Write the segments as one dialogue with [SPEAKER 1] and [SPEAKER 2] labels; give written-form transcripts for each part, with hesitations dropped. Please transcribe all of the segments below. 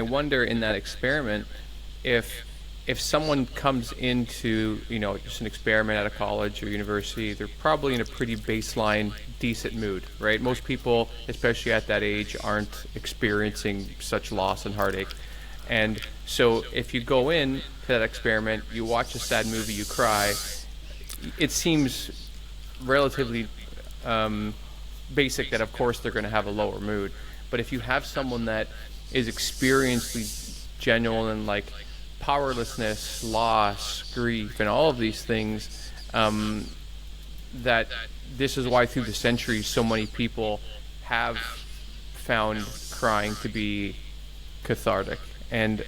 [SPEAKER 1] I wonder in that experiment if someone comes into, just an experiment at a college or university, they're probably in a pretty baseline, decent mood, right? Most people, especially at that age, aren't experiencing such loss and heartache. And so if you go in to that experiment, you watch a sad movie, you cry, it seems relatively basic that of course they're going to have a lower mood. But if you have someone that is experiencing genuine like powerlessness, loss, grief, and all of these things, that this is why through the centuries so many people have found crying to be cathartic. And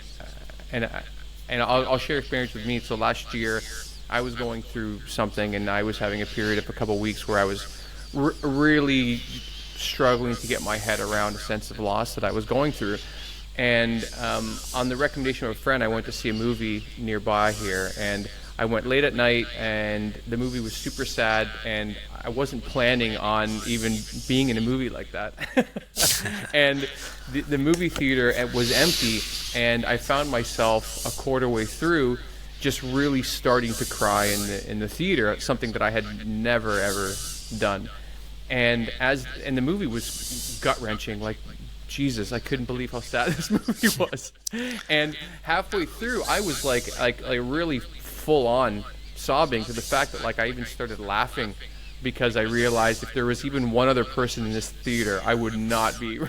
[SPEAKER 1] I'll share experience with me. So last year I was going through something, and I was having a period of a couple of weeks where I was really struggling to get my head around a sense of loss that I was going through. And on the recommendation of a friend, I went to see a movie nearby here, and I went late at night, and the movie was super sad, and I wasn't planning on even being in a movie like that. And the movie theater was empty, and I found myself a quarter way through just really starting to cry in the theater, something that I had never ever done. And the movie was gut-wrenching, like Jesus, I couldn't believe how sad this movie was. And halfway through, I was like really full on sobbing, to the fact that like I even started laughing, because I realized if there was even one other person in this theater, I would not be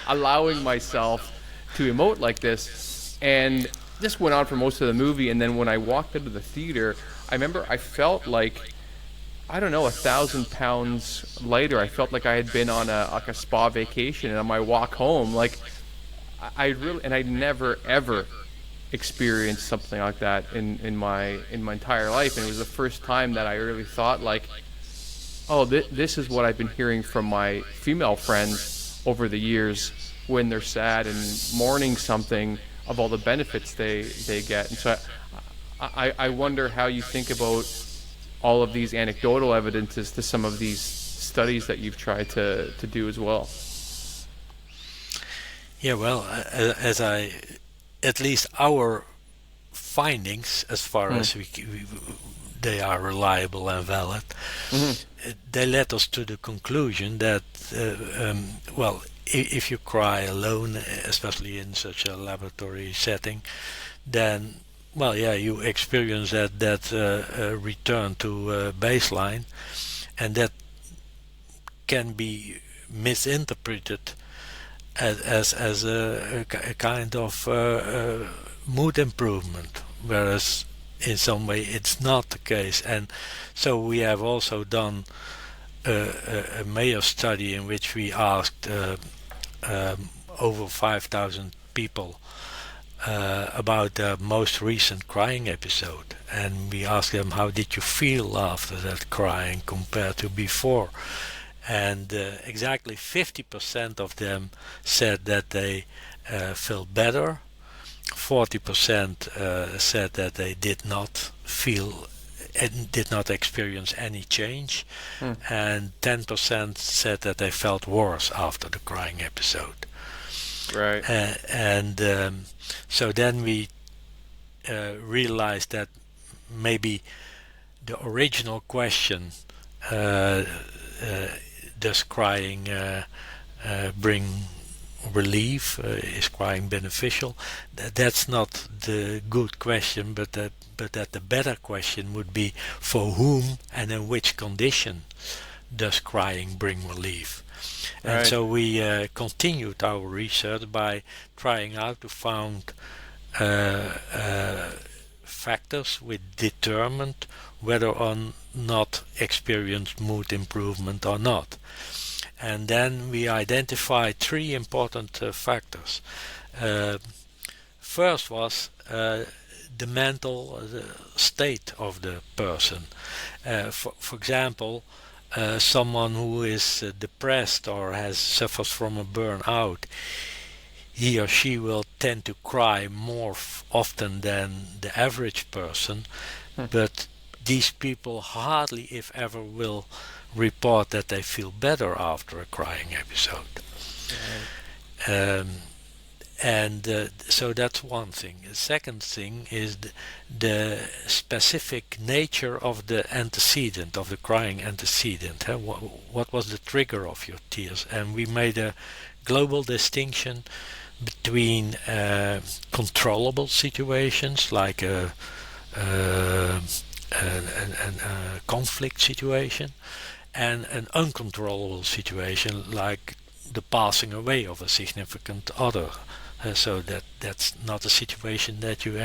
[SPEAKER 1] allowing myself to emote like this. And this went on for most of the movie. And then when I walked into the theater, I remember I felt like, I don't know, 1,000 pounds lighter. I felt like I had been on a spa vacation, and on my walk home, like I'd never ever experienced something like that in my entire life. And it was the first time that I really thought like, oh, this is what I've been hearing from my female friends over the years when they're sad and mourning something, of all the benefits they get. And so I wonder how you think about all of these anecdotal evidences to some of these studies that you've tried to do as well.
[SPEAKER 2] Yeah, well, at least our findings, as far as they are reliable and valid, they led us to the conclusion that, well, if you cry alone, especially in such a laboratory setting, then, well, yeah, you experience that return to baseline, and that can be misinterpreted as a kind of mood improvement, whereas in some way it's not the case. And so we have also done a Mayo study in which we asked over 5,000 people about their most recent crying episode, and we asked them, how did you feel after that crying compared to before? And exactly 50% of them said that they felt better, 40% said that they did not feel and did not experience any change, and 10% said that they felt worse after the crying episode.
[SPEAKER 1] Right.
[SPEAKER 2] So then we realized that maybe the original question, does crying bring relief? Is crying beneficial? That's not the good question, but that the better question would be, for whom and in which condition does crying bring relief? And
[SPEAKER 1] Right.
[SPEAKER 2] so we continued our research by trying out to find factors which determined whether or not experienced mood improvement or not. And then we identified three important factors. First was the mental state of the person. For example, someone who is depressed or suffers from a burnout, he or she will tend to cry more often than the average person, but these people hardly, if ever, will report that they feel better after a crying episode.
[SPEAKER 1] Right.
[SPEAKER 2] And so that's one thing. The second thing is the specific nature of the antecedent, of the crying antecedent. What was the trigger of your tears? And we made a global distinction between controllable situations like a conflict situation and an uncontrollable situation like the passing away of a significant other. So that's not a situation that you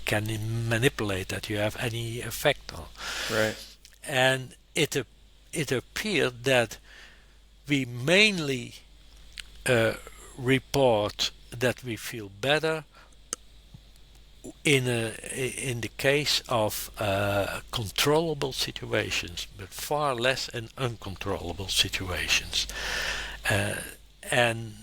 [SPEAKER 2] can manipulate, that you have any effect on.
[SPEAKER 1] Right.
[SPEAKER 2] And it appeared that we mainly report that we feel better in the case of controllable situations, but far less in uncontrollable situations. And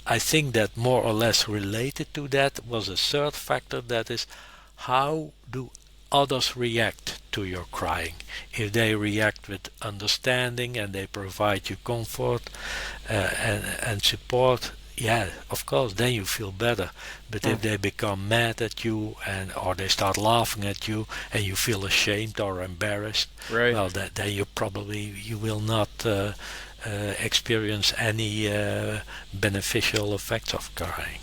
[SPEAKER 2] I think that more or less related to that was a third factor, that is, how do others react to your crying? If they react with understanding and they provide you comfort and support, yeah, of course, then you feel better. But if they become mad at you or they start laughing at you and you feel ashamed or embarrassed,
[SPEAKER 1] Right.
[SPEAKER 2] well, then you will not experience any beneficial effects of crying.